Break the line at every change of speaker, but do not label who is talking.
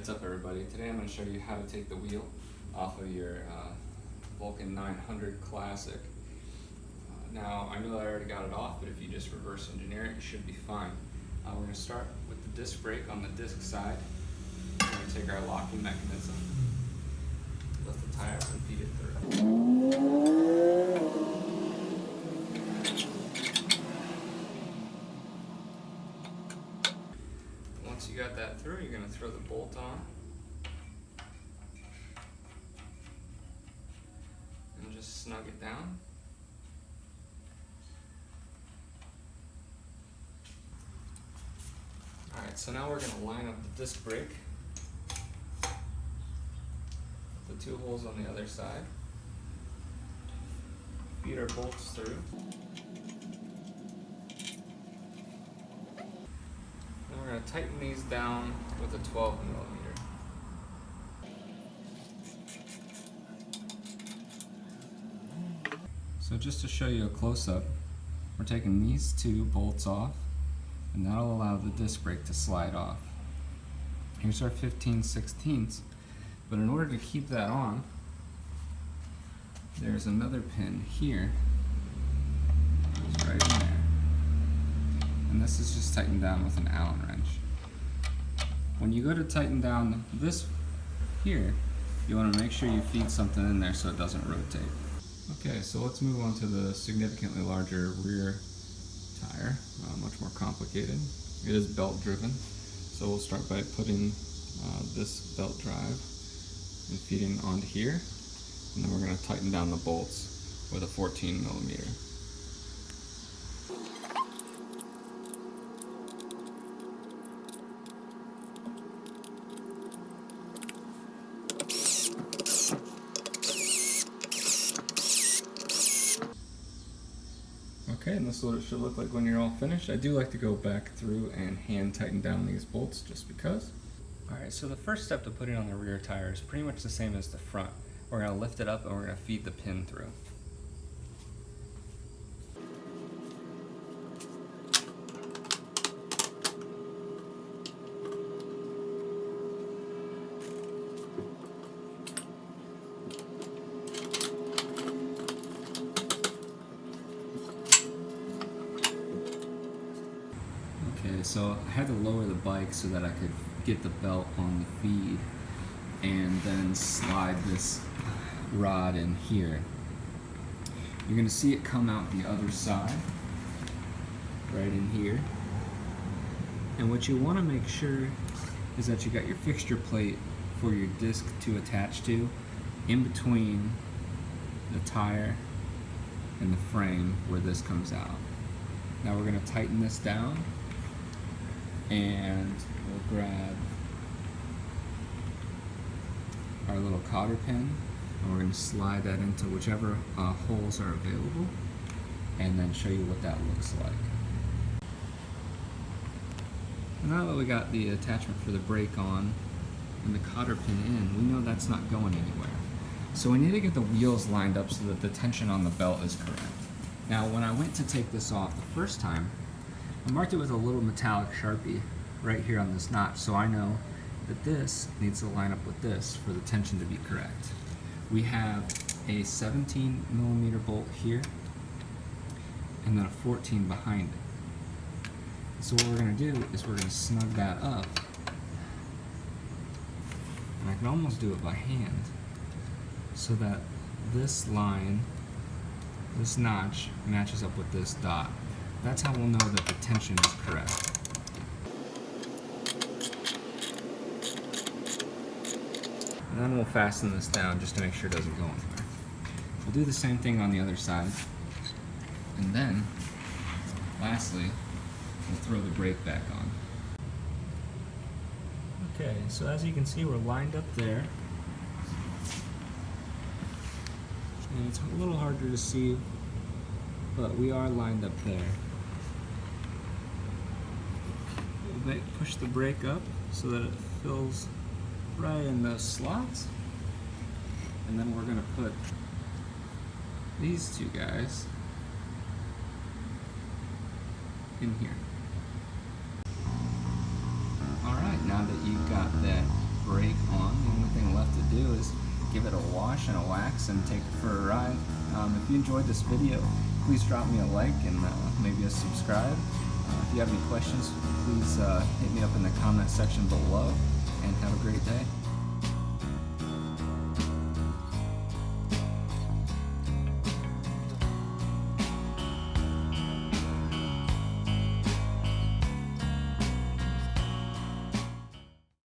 What's up, everybody? Today I'm going to show you how to take the wheel off of your Vulcan 900 Classic. Now, I know that I already got it off, but if you just reverse engineer it, you should be fine. We're going to start with the disc brake on the disc side. We're going to take our locking mechanism, lift the tire up and feed it through. Once you got that through, you're going to throw the bolt on and just snug it down. Alright, so now we're going to line up the disc brake, the two holes on the other side, feed our bolts through. We're going to tighten these down with a 12 millimeter. So just to show you a close-up, we're taking these two bolts off, and that'll allow the disc brake to slide off. Here's our 15/16, but in order to keep that on, there's another pin here. It's right in there. And this is just tightened down with an Allen wrench. When you go to tighten down this here, you want to make sure you feed something in there so it doesn't rotate. Okay, so let's move on to the significantly larger rear tire, much more complicated. It is belt driven, so we'll start by putting this belt drive and feeding onto here, and then we're going to tighten down the bolts with a 14 millimeter. Okay, and this is what it should look like when you're all finished. I do like to go back through and hand tighten down these bolts just because. Alright, so the first step to putting on the rear tire is pretty much the same as the front. We're going to lift it up and we're going to feed the pin through. Okay, so I had to lower the bike so that I could get the belt on the feed and then slide this rod in here. You're going to see it come out the other side, right in here. And what you want to make sure is that you got your fixture plate for your disc to attach to in between the tire and the frame where this comes out. Now we're going to tighten this down, and we'll grab our little cotter pin and we're going to slide that into whichever holes are available, and then show you what that looks like. Now that we got the attachment for the brake on and the cotter pin in, we know that's not going anywhere. So we need to get the wheels lined up so that the tension on the belt is correct. Now when I went to take this off the first time, I marked it with a little metallic Sharpie right here on this notch, so I know that this needs to line up with this for the tension to be correct. We have a 17 millimeter bolt here and then a 14 behind it. So what we're going to do is we're going to snug that up, and I can almost do it by hand, so that this line, this notch, matches up with this dot. That's how we'll know that the tension is correct. And then we'll fasten this down just to make sure it doesn't go anywhere. We'll do the same thing on the other side. And then, lastly, we'll throw the brake back on. Okay, so as you can see, we're lined up there. And it's a little harder to see, but we are lined up there. We'll push the brake up so that it fills right in those slots, and then we're going to put these two guys in here. Alright, now that you've got that brake on. The only thing left to do is give it a wash and a wax and take it for a ride. If you enjoyed this video, please drop me a like and maybe a subscribe. If you have any questions, please hit me up in the comment section below, and have a great day.